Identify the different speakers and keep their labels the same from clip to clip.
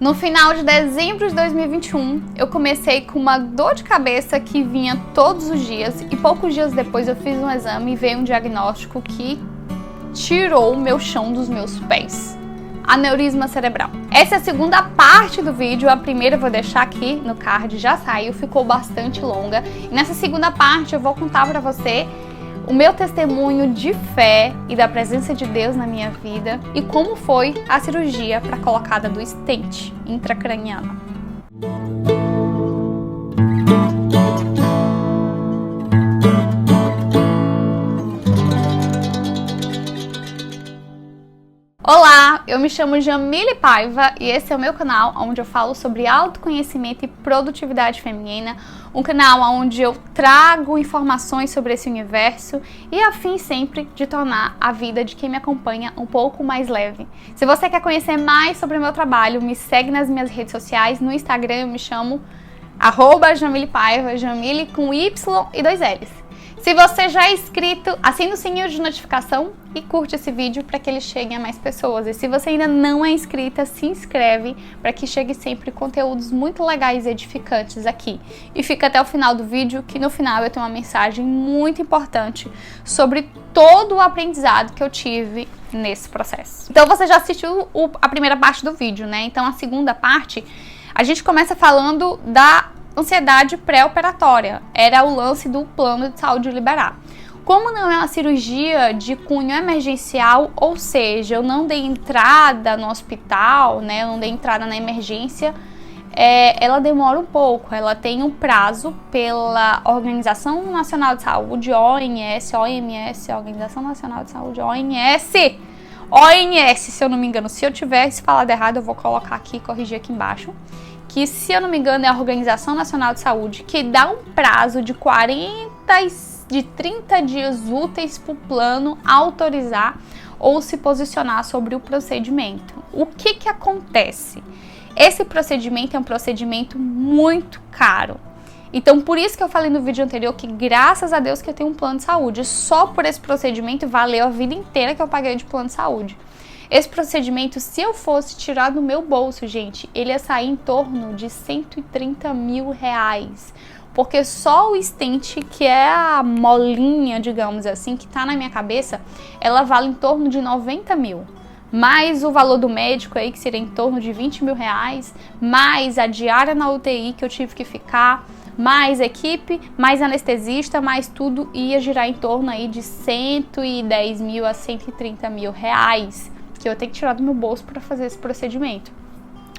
Speaker 1: No final de dezembro de 2021, eu comecei com uma dor de cabeça que vinha todos os dias e poucos dias depois eu fiz um exame e veio um diagnóstico que tirou o meu chão dos meus pés. Aneurisma cerebral. Essa é a segunda parte do vídeo, a primeira eu vou deixar aqui no card, já saiu, ficou bastante longa. E nessa segunda parte eu vou contar pra você o meu testemunho de fé e da presença de Deus na minha vida e como foi a cirurgia para a colocada do stent intracraniano. Olá, eu me chamo Jamile Paiva e esse é o meu canal onde eu falo sobre autoconhecimento e produtividade feminina, um canal onde eu trago informações sobre esse universo e a fim sempre de tornar a vida de quem me acompanha um pouco mais leve. Se você quer conhecer mais sobre o meu trabalho, me segue nas minhas redes sociais, no Instagram eu me chamo @Jamile Paiva, Jamile com Y e 2 L's. Se você já é inscrito, assina o sininho de notificação e curte esse vídeo para que ele chegue a mais pessoas. E se você ainda não é inscrita, se inscreve para que chegue sempre conteúdos muito legais e edificantes aqui. E fica até o final do vídeo, que no final eu tenho uma mensagem muito importante sobre todo o aprendizado que eu tive nesse processo. Então você já assistiu a primeira parte do vídeo, né? Então a segunda parte, a gente começa falando da ansiedade pré-operatória, era o lance do plano de saúde liberar. Como não é uma cirurgia de cunho emergencial, ou seja, eu não dei entrada no hospital, né, eu não dei entrada na emergência, ela demora um pouco, ela tem um prazo pela Organização Nacional de Saúde, OMS, Organização Nacional de Saúde, OMS, se eu não me engano. Se eu tivesse falado errado, eu vou colocar aqui e corrigir aqui embaixo. Que, se eu não me engano, é a Organização Nacional de Saúde, que dá um prazo de 30 dias úteis para o plano autorizar ou se posicionar sobre o procedimento. O que acontece? Esse procedimento é um procedimento muito caro. Então, por isso que eu falei no vídeo anterior que, graças a Deus, que eu tenho um plano de saúde. Só por esse procedimento valeu a vida inteira que eu paguei de plano de saúde. Esse procedimento, se eu fosse tirar do meu bolso, gente, ele ia sair em torno de 130 mil reais. Porque só o stent, que é a molinha, digamos assim, que tá na minha cabeça, ela vale em torno de 90 mil. Mais o valor do médico aí, que seria em torno de 20 mil reais, mais a diária na UTI que eu tive que ficar, mais equipe, mais anestesista, mais tudo, ia girar em torno aí de 110 mil a 130 mil reais. Que eu tenho que tirar do meu bolso para fazer esse procedimento.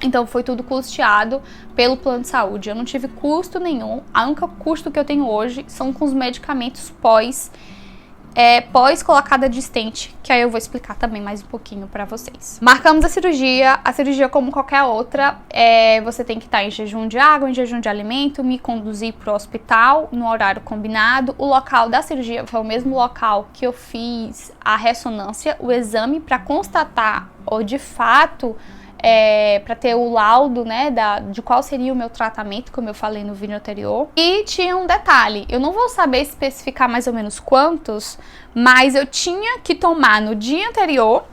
Speaker 1: Então foi tudo custeado pelo plano de saúde. Eu não tive custo nenhum. O único custo que eu tenho hoje são com os medicamentos pós colocada de stent, que aí eu vou explicar também mais um pouquinho para vocês. Marcamos a cirurgia como qualquer outra, você tem que estar em jejum de água, em jejum de alimento, me conduzir para o hospital no horário combinado. O local da cirurgia foi o mesmo local que eu fiz a ressonância, o exame para constatar ou de fato para ter o laudo, né, de qual seria o meu tratamento, como eu falei no vídeo anterior. E tinha um detalhe, eu não vou saber especificar mais ou menos quantos, mas eu tinha que tomar no dia anterior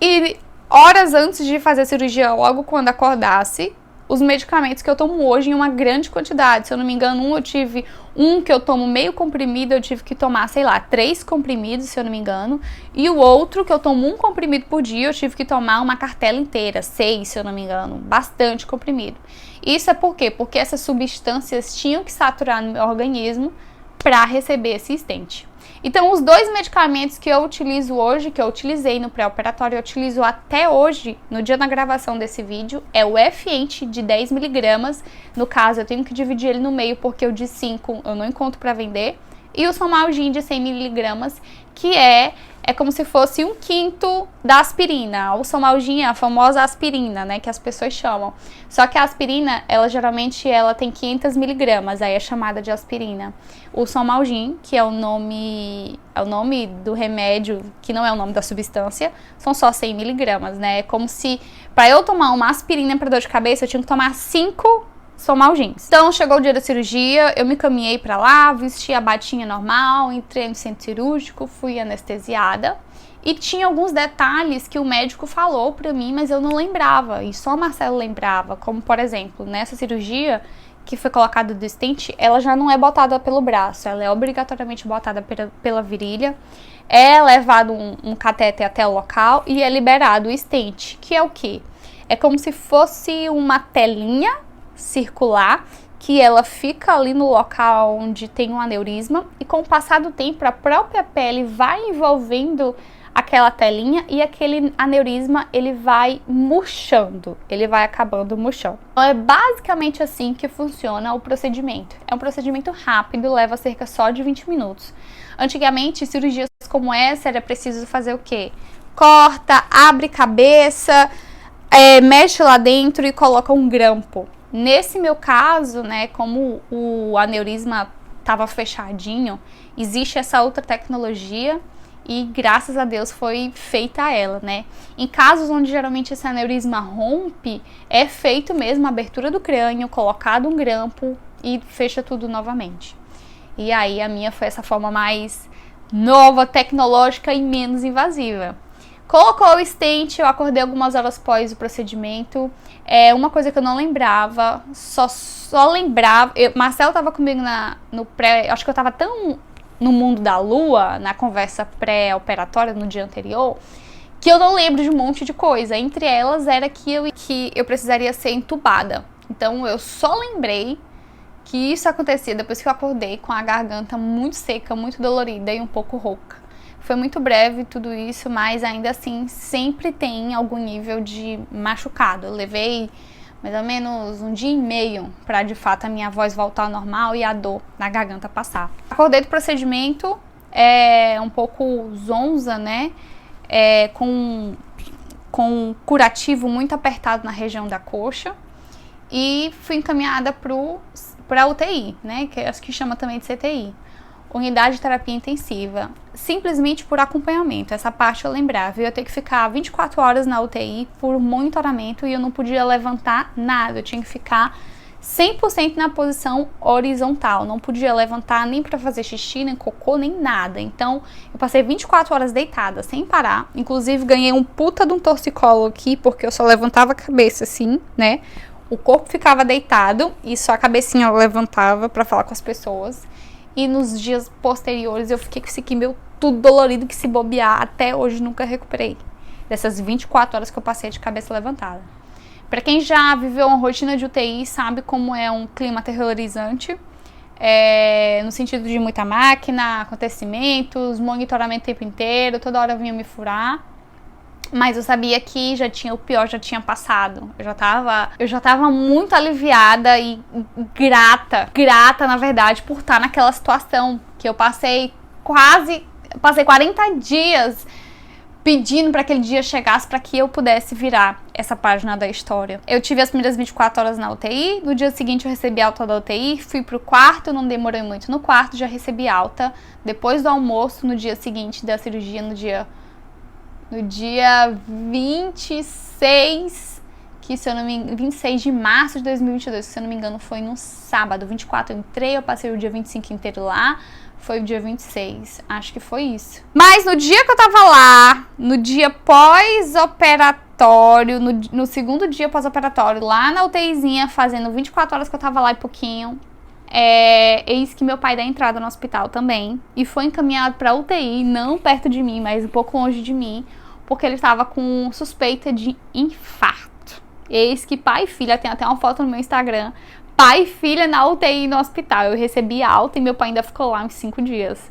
Speaker 1: e horas antes de fazer a cirurgia, logo quando acordasse, os medicamentos que eu tomo hoje em uma grande quantidade. Se eu não me engano, eu tive um que eu tomo meio comprimido, eu tive que tomar, sei lá, 3 comprimidos, se eu não me engano. E o outro que eu tomo 1 comprimido por dia, eu tive que tomar uma cartela inteira, 6, se eu não me engano. Bastante comprimido. Isso é por quê? Porque essas substâncias tinham que saturar no meu organismo para receber esse stent. Então, os 2 medicamentos que eu utilizo hoje, que eu utilizei no pré-operatório, eu utilizo até hoje, no dia da gravação desse vídeo, é o Effient de 10 miligramas. No caso, eu tenho que dividir ele no meio, porque o de 5 eu não encontro para vender. E o Somalgin de 100 miligramas, que é como se fosse 1/5 da aspirina. O Somalgin é a famosa aspirina, né, que as pessoas chamam. Só que a aspirina, ela geralmente tem 500 miligramas, aí é chamada de aspirina. O Somalgin, que é o nome do remédio, que não é o nome da substância, são só 100 miligramas, né? É como se, para eu tomar uma aspirina para dor de cabeça, eu tinha que tomar 5 Somalgins. Então, chegou o dia da cirurgia, eu me caminhei pra lá, vesti a batinha normal, entrei no centro cirúrgico, fui anestesiada E tinha alguns detalhes que o médico falou pra mim, mas eu não lembrava, e só o Marcelo lembrava, como por exemplo, nessa cirurgia que foi colocada do stent, ela já não é botada pelo braço, ela é obrigatoriamente botada pela virilha, é levado um catéter até o local e é liberado o stent, que é o quê? É como se fosse uma telinha circular, que ela fica ali no local onde tem um aneurisma, e com o passar do tempo a própria pele vai envolvendo aquela telinha e aquele aneurisma ele vai murchando, ele vai acabando murchando. Então é basicamente assim que funciona o procedimento. É um procedimento rápido, leva cerca só de 20 minutos. Antigamente, cirurgias como essa era preciso fazer o quê? Corta, abre cabeça, mexe lá dentro e coloca um grampo. Nesse meu caso, né, como o aneurisma estava fechadinho, existe essa outra tecnologia e graças a Deus foi feita ela, né? Em casos onde geralmente esse aneurisma rompe, é feito mesmo a abertura do crânio, colocado um grampo e fecha tudo novamente. E aí a minha foi essa forma mais nova, tecnológica e menos invasiva. Colocou o stent, eu acordei algumas horas após o procedimento. Uma coisa que eu não lembrava, só lembrava... Marcelo estava comigo no pré... Acho que eu estava tão no mundo da lua, na conversa pré-operatória no dia anterior, que eu não lembro de um monte de coisa. Entre elas era que eu precisaria ser entubada. Então eu só lembrei que isso acontecia depois que eu acordei com a garganta muito seca, muito dolorida e um pouco rouca. Foi muito breve tudo isso, mas ainda assim sempre tem algum nível de machucado. Eu levei mais ou menos 1 dia e meio para de fato a minha voz voltar ao normal e a dor na garganta passar. Acordei do procedimento um pouco zonza, né? Com um curativo muito apertado na região da coxa e fui encaminhada para UTI, né? Que acho que chama também de CTI. Unidade de terapia intensiva, simplesmente por acompanhamento. Essa parte eu lembrava, eu ia ter que ficar 24 horas na UTI por monitoramento e eu não podia levantar nada, eu tinha que ficar 100% na posição horizontal, não podia levantar nem para fazer xixi, nem cocô, nem nada. Então, eu passei 24 horas deitada, sem parar, inclusive ganhei um puta de um torcicolo aqui, porque eu só levantava a cabeça assim, né? O corpo ficava deitado e só a cabecinha eu levantava para falar com as pessoas. E nos dias posteriores eu fiquei com esse quimio tudo dolorido, que se bobear até hoje nunca recuperei. Dessas 24 horas que eu passei de cabeça levantada. Para quem já viveu uma rotina de UTI, sabe como é um clima aterrorizante. No sentido de muita máquina, acontecimentos, monitoramento o tempo inteiro, toda hora vinha me furar. Mas eu sabia que o pior já tinha passado. Eu já tava muito aliviada e grata na verdade, por estar naquela situação que eu passei 40 dias pedindo para aquele dia chegasse para que eu pudesse virar essa página da história. Eu tive as primeiras 24 horas na UTI, no dia seguinte eu recebi alta da UTI, fui pro quarto, não demorei muito no quarto, já recebi alta. Depois do almoço, no dia seguinte da cirurgia, no dia 26, 26 de março de 2022, que se eu não me engano foi no sábado. 24 eu entrei, eu passei o dia 25 inteiro lá, foi o dia 26, acho que foi isso. Mas no dia que eu tava lá, no dia pós-operatório, no segundo dia pós-operatório, lá na UTIzinha, fazendo 24 horas que eu tava lá e pouquinho, eis que meu pai dá entrada no hospital também e foi encaminhado pra UTI, não perto de mim, mas um pouco longe de mim, porque ele estava com suspeita de infarto. Eis que pai e filha, tem até uma foto no meu Instagram, pai e filha na UTI no hospital. Eu recebi alta e meu pai ainda ficou lá uns 5 dias.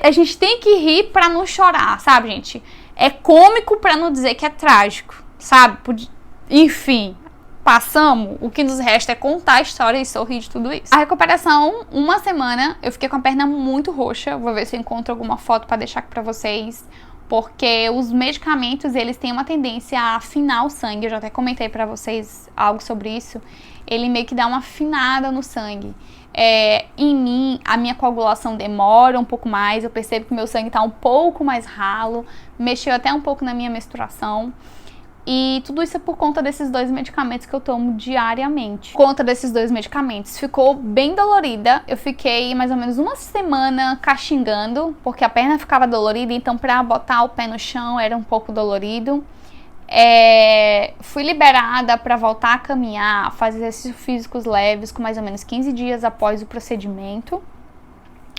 Speaker 1: A gente tem que rir pra não chorar, sabe, gente? É cômico pra não dizer que é trágico, sabe? Enfim, passamos, o que nos resta é contar a história e sorrir de tudo isso. A recuperação, 1 semana, eu fiquei com a perna muito roxa. Vou ver se eu encontro alguma foto pra deixar aqui pra vocês. Porque os medicamentos, eles têm uma tendência a afinar o sangue. Eu já até comentei pra vocês algo sobre isso. Ele meio que dá uma afinada no sangue. Em mim, a minha coagulação demora um pouco mais. Eu percebo que meu sangue tá um pouco mais ralo. Mexeu até um pouco na minha menstruação. E tudo isso é por conta desses 2 medicamentos que eu tomo diariamente. Por conta desses 2 medicamentos, ficou bem dolorida. Eu fiquei mais ou menos uma semana caxingando, porque a perna ficava dolorida, então pra botar o pé no chão era um pouco dolorido. Fui liberada para voltar a caminhar, fazer exercícios físicos leves com mais ou menos 15 dias após o procedimento.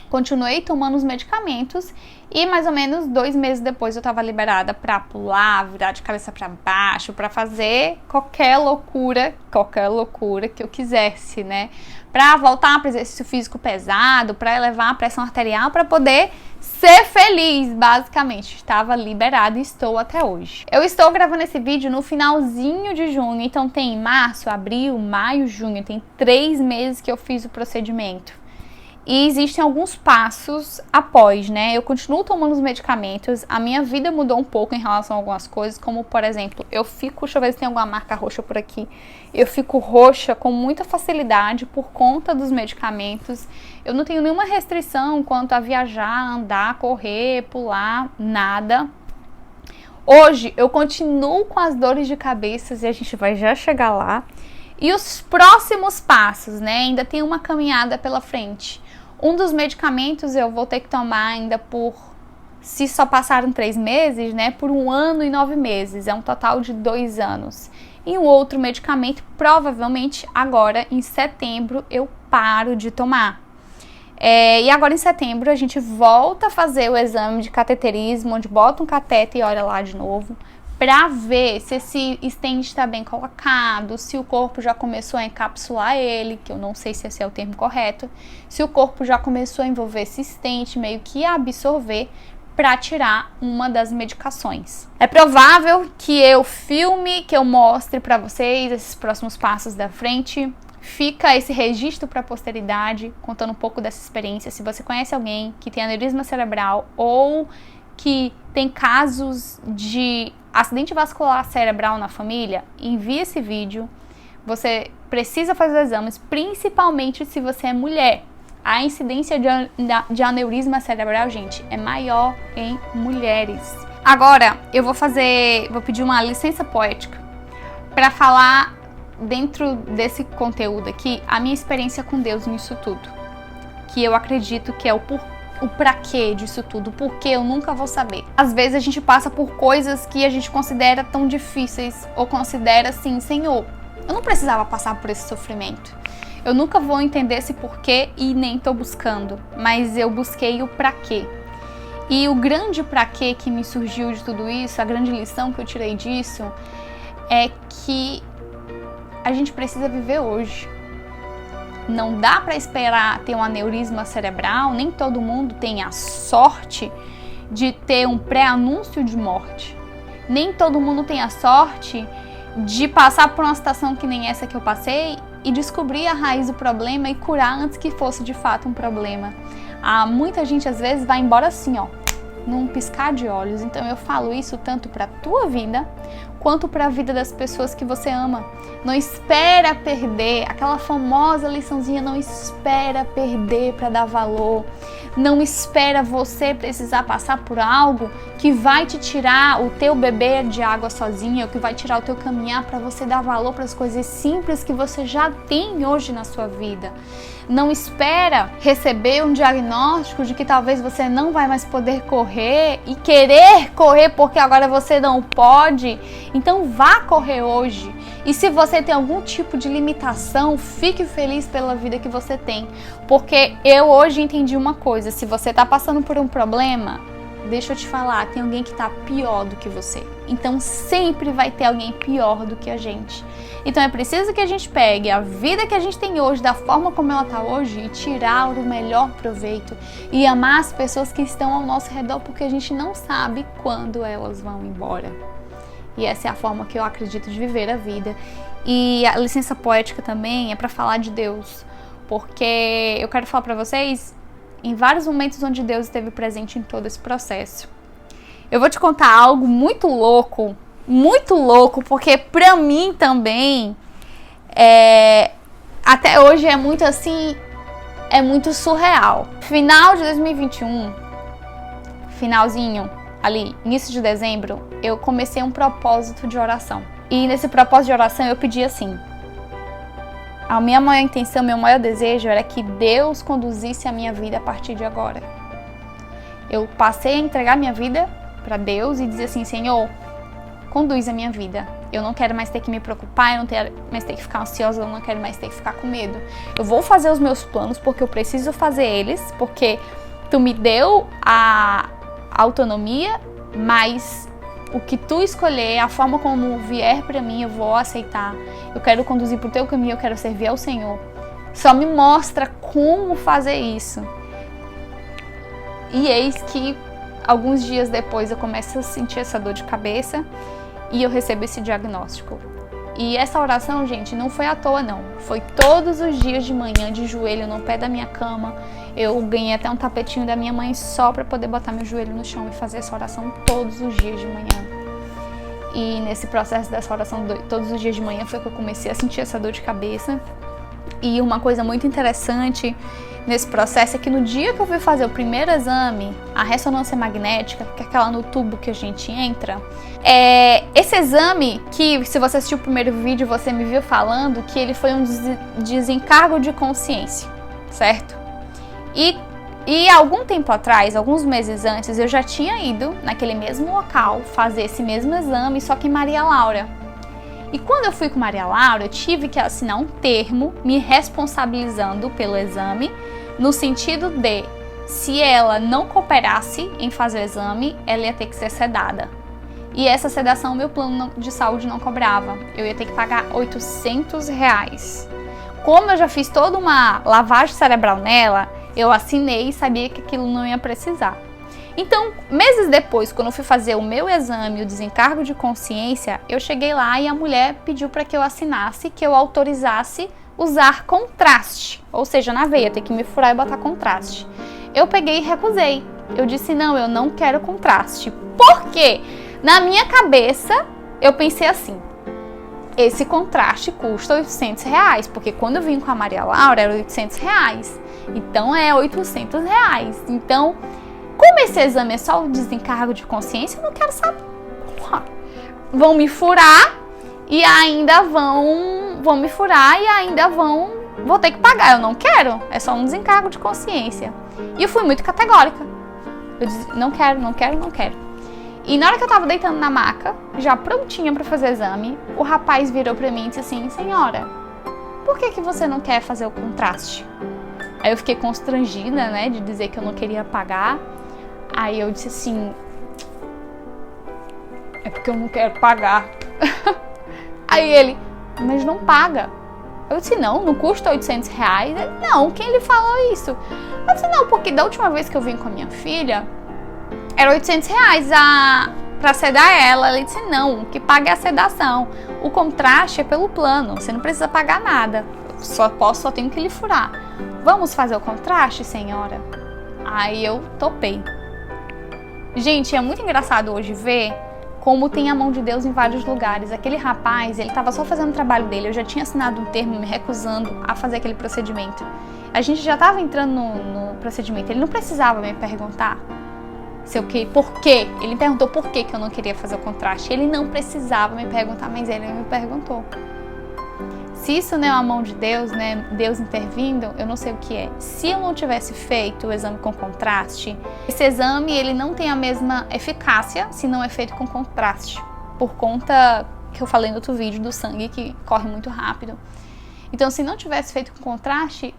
Speaker 1: Continuei tomando os medicamentos e mais ou menos 2 meses depois eu estava liberada para pular, virar de cabeça para baixo, para fazer qualquer loucura que eu quisesse, né? Para voltar para exercício físico pesado, para elevar a pressão arterial, para poder ser feliz, basicamente. Estava liberada e estou até hoje. Eu estou gravando esse vídeo no finalzinho de junho, então tem março, abril, maio, junho, tem 3 meses que eu fiz o procedimento. E existem alguns passos após, né? Eu continuo tomando os medicamentos, a minha vida mudou um pouco em relação a algumas coisas, como por exemplo, deixa eu ver se tem alguma marca roxa por aqui. Eu fico roxa com muita facilidade por conta dos medicamentos. Eu não tenho nenhuma restrição quanto a viajar, andar, correr, pular, nada. Hoje eu continuo com as dores de cabeça e a gente vai já chegar lá. E os próximos passos, né? Ainda tem uma caminhada pela frente. Um dos medicamentos eu vou ter que tomar ainda se só passaram 3 meses, né? Por 1 ano e 9 meses. É um total de 2 anos. E um outro medicamento, provavelmente agora em setembro, eu paro de tomar. E agora em setembro a gente volta a fazer o exame de cateterismo, onde bota um cateter e olha lá de novo, para ver se esse stent está bem colocado, se o corpo já começou a encapsular ele, que eu não sei se esse é o termo correto, se o corpo já começou a envolver esse stent, meio que a absorver, para tirar uma das medicações. É provável que eu filme, que eu mostre para vocês esses próximos passos da frente. Fica esse registro para a posteridade, contando um pouco dessa experiência. Se você conhece alguém que tem aneurisma cerebral ou que tem casos de acidente vascular cerebral na família, envie esse vídeo. Você precisa fazer os exames, principalmente se você é mulher. A incidência de aneurisma cerebral, gente, é maior em mulheres. Agora, eu vou pedir uma licença poética para falar dentro desse conteúdo aqui a minha experiência com Deus nisso tudo, que eu acredito que é o pra quê disso tudo, porque eu nunca vou saber. Às vezes a gente passa por coisas que a gente considera tão difíceis ou considera assim, Senhor, eu não precisava passar por esse sofrimento. Eu nunca vou entender esse porquê e nem tô buscando, mas eu busquei o pra quê. E o grande pra quê que me surgiu de tudo isso, a grande lição que eu tirei disso, é que a gente precisa viver hoje. Não dá para esperar ter um aneurisma cerebral, nem todo mundo tem a sorte de ter um pré-anúncio de morte. Nem todo mundo tem a sorte de passar por uma situação que nem essa que eu passei e descobrir a raiz do problema e curar antes que fosse de fato um problema. Muita gente às vezes vai embora assim, ó, num piscar de olhos. Então eu falo isso tanto para a tua vida quanto para a vida das pessoas que você ama. Não espera perder, aquela famosa liçãozinha, não espera perder para dar valor. Não espera você precisar passar por algo que vai te tirar o teu beber de água sozinha, ou que vai tirar o teu caminhar, para você dar valor para as coisas simples que você já tem hoje na sua vida. Não espera receber um diagnóstico de que talvez você não vai mais poder correr e querer correr porque agora você não pode. Então vá correr hoje. E se você tem algum tipo de limitação, fique feliz pela vida que você tem. Porque eu hoje entendi uma coisa, se você está passando por um problema, deixa eu te falar, tem alguém que está pior do que você. Então sempre vai ter alguém pior do que a gente. Então é preciso que a gente pegue a vida que a gente tem hoje, da forma como ela está hoje, e tirar o melhor proveito. E amar as pessoas que estão ao nosso redor, porque a gente não sabe quando elas vão embora. E essa é a forma que eu acredito de viver a vida. E a licença poética também é para falar de Deus. Porque eu quero falar para vocês em vários momentos onde Deus esteve presente em todo esse processo. Eu vou te contar algo muito louco, porque pra mim também, até hoje é muito assim, é muito surreal. Final de 2021, finalzinho ali, início de dezembro, eu comecei um propósito de oração. E nesse propósito de oração eu pedi assim: a minha maior intenção, meu maior desejo era que Deus conduzisse a minha vida a partir de agora. Eu passei a entregar minha vida para Deus e dizer assim: Senhor, conduz a minha vida. Eu não quero mais ter que me preocupar, eu não quero mais ter que ficar ansiosa, eu não quero mais ter que ficar com medo. Eu vou fazer os meus planos porque eu preciso fazer eles, porque tu me deu a autonomia, mas o que tu escolher, a forma como vier para mim, eu vou aceitar. Eu quero conduzir pro teu caminho, eu quero servir ao Senhor. Só me mostra como fazer isso. E eis que alguns dias depois eu começo a sentir essa dor de cabeça e eu recebo esse diagnóstico. E essa oração, gente, não foi à toa não. Foi todos os dias de manhã, de joelho no pé da minha cama. Eu ganhei até um tapetinho da minha mãe só para poder botar meu joelho no chão e fazer essa oração todos os dias de manhã. E nesse processo dessa oração todos os dias de manhã foi que eu comecei a sentir essa dor de cabeça. E uma coisa muito interessante nesse processo é que no dia que eu fui fazer o primeiro exame, a ressonância magnética, que é aquela no tubo que a gente entra, esse exame, que se você assistiu o primeiro vídeo, você me viu falando que ele foi um desencargo de consciência, certo? E algum tempo atrás, alguns meses antes, eu já tinha ido naquele mesmo local fazer esse mesmo exame, só que em Maria Laura. E quando eu fui com Maria Laura, eu tive que assinar um termo me responsabilizando pelo exame, no sentido de, se ela não cooperasse em fazer o exame, ela ia ter que ser sedada. E essa sedação, meu plano de saúde não cobrava. Eu ia ter que pagar R$800. Como eu já fiz toda uma lavagem cerebral nela, eu assinei e sabia que aquilo não ia precisar. Então, meses depois, quando eu fui fazer o meu exame, o desencargo de consciência, eu cheguei lá e a mulher pediu para que eu assinasse, que eu autorizasse usar contraste, ou seja, na veia, ter que me furar e botar contraste. Eu peguei e recusei. Eu disse: não, eu não quero contraste. Por quê? Na minha cabeça, eu pensei assim: esse contraste custa R$800, porque quando eu vim com a Maria Laura era R$800. Então é R$800. Então, como esse exame é só o desencargo de consciência, eu não quero saber. Vão me furar e ainda vão me furar e ainda vou ter que pagar. Eu não quero, é só um desencargo de consciência. E eu fui muito categórica. Eu disse: não quero, não quero, não quero. E na hora que eu tava deitando na maca, já prontinha pra fazer o exame, o rapaz virou pra mim e disse assim: senhora, por que você não quer fazer o contraste? Aí eu fiquei constrangida, né, de dizer que eu não queria pagar. Aí eu disse assim: é porque eu não quero pagar. Aí ele: mas não paga. Eu disse: não custa R$800. Ele: não, quem lhe falou isso? Eu disse: não, porque da última vez que eu vim com a minha filha, era R$800 pra sedar ela. Ele disse: não, o que paga é a sedação. O contraste é pelo plano, você não precisa pagar nada. Só tenho que lhe furar. Vamos fazer o contraste, senhora? Aí eu topei. Gente, é muito engraçado hoje ver como tem a mão de Deus em vários lugares. Aquele rapaz, ele estava só fazendo o trabalho dele. Eu já tinha assinado um termo me recusando a fazer aquele procedimento. A gente já estava entrando no procedimento. Ele não precisava me perguntar por quê. Ele me perguntou por que eu não queria fazer o contraste. Ele não precisava me perguntar, mas ele me perguntou. Se isso não é a mão de Deus, né, Deus intervindo, eu não sei o que é. Se eu não tivesse feito o exame com contraste, esse exame ele não tem a mesma eficácia se não é feito com contraste, por conta que eu falei no outro vídeo do sangue que corre muito rápido. Então, se não tivesse feito com contraste,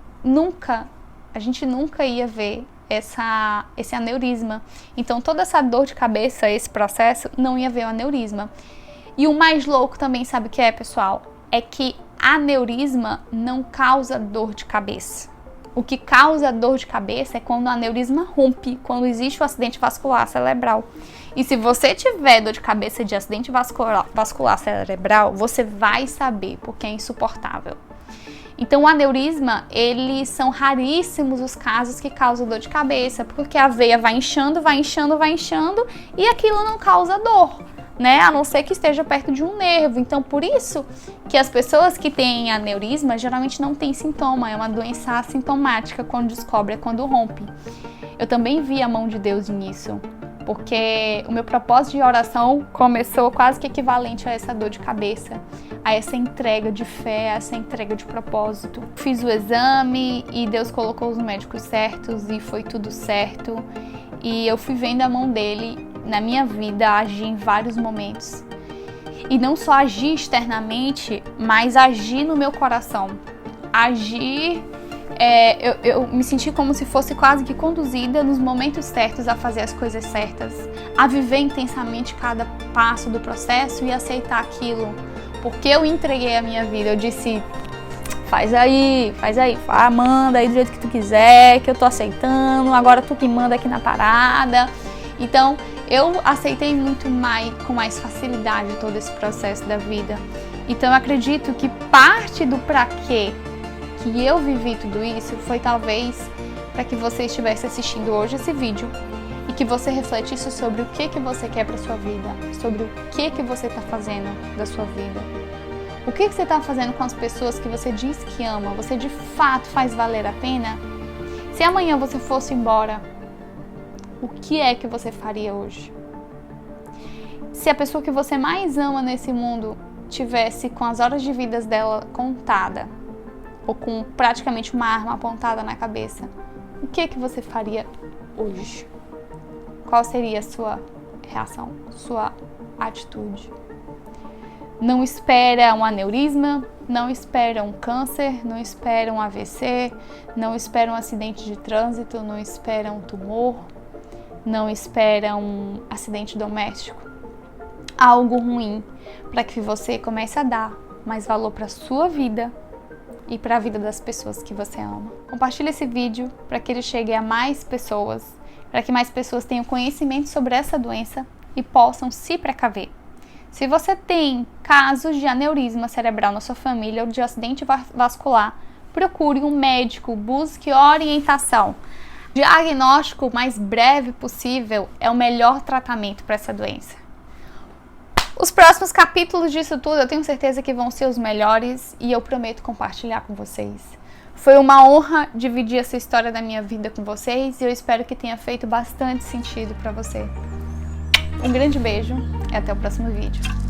Speaker 1: a gente nunca ia ver esse aneurisma. Então, toda essa dor de cabeça, esse processo, não ia ver o aneurisma. E o mais louco também, sabe o que é, pessoal? É que aneurisma não causa dor de cabeça. O que causa dor de cabeça é quando o aneurisma rompe, quando existe o acidente vascular cerebral. E se você tiver dor de cabeça de acidente vascular cerebral, você vai saber, porque é insuportável. Então, o aneurisma, eles são raríssimos os casos que causam dor de cabeça, porque a veia vai inchando, e aquilo não causa dor, né? A não ser que esteja perto de um nervo. Então, por isso que as pessoas que têm aneurisma geralmente não têm sintoma, é uma doença assintomática, quando descobre é quando rompe. Eu também vi a mão de Deus nisso. porque o meu propósito de oração começou quase que equivalente a essa dor de cabeça, a essa entrega de fé, a essa entrega de propósito. Fiz o exame e Deus colocou os médicos certos e foi tudo certo. E eu fui vendo a mão dele na minha vida agir em vários momentos. E não só agir externamente, mas agir no meu coração. Agir... eu me senti como se fosse quase que conduzida nos momentos certos a fazer as coisas certas, a viver intensamente cada passo do processo e aceitar aquilo, porque eu entreguei a minha vida. Eu disse, faz aí, manda aí do jeito que tu quiser, que eu tô aceitando, agora tu que manda aqui na parada. Então eu aceitei muito mais, com mais facilidade, todo esse processo da vida. Então eu acredito que parte do pra quê que eu vivi tudo isso foi talvez para que você estivesse assistindo hoje esse vídeo e que você refletisse sobre o que você quer para sua vida, sobre o que você está fazendo da sua vida. O que você está fazendo com as pessoas que você diz que ama? Você de fato faz valer a pena? Se amanhã você fosse embora, o que é que você faria hoje? Se a pessoa que você mais ama nesse mundo tivesse com as horas de vida dela contada, ou com praticamente uma arma apontada na cabeça, o que você faria hoje? Qual seria a sua reação, sua atitude? Não espera um aneurisma, não espera um câncer, não espera um AVC, não espera um acidente de trânsito, não espera um tumor, não espera um acidente doméstico. Algo ruim para que você comece a dar mais valor para a sua vida e para a vida das pessoas que você ama. Compartilhe esse vídeo para que ele chegue a mais pessoas, para que mais pessoas tenham conhecimento sobre essa doença e possam se precaver. Se você tem casos de aneurisma cerebral na sua família ou de acidente vascular, procure um médico, busque orientação. O diagnóstico mais breve possível é o melhor tratamento para essa doença. Os próximos capítulos disso tudo eu tenho certeza que vão ser os melhores e eu prometo compartilhar com vocês. Foi uma honra dividir essa história da minha vida com vocês e eu espero que tenha feito bastante sentido para você. Um grande beijo e até o próximo vídeo.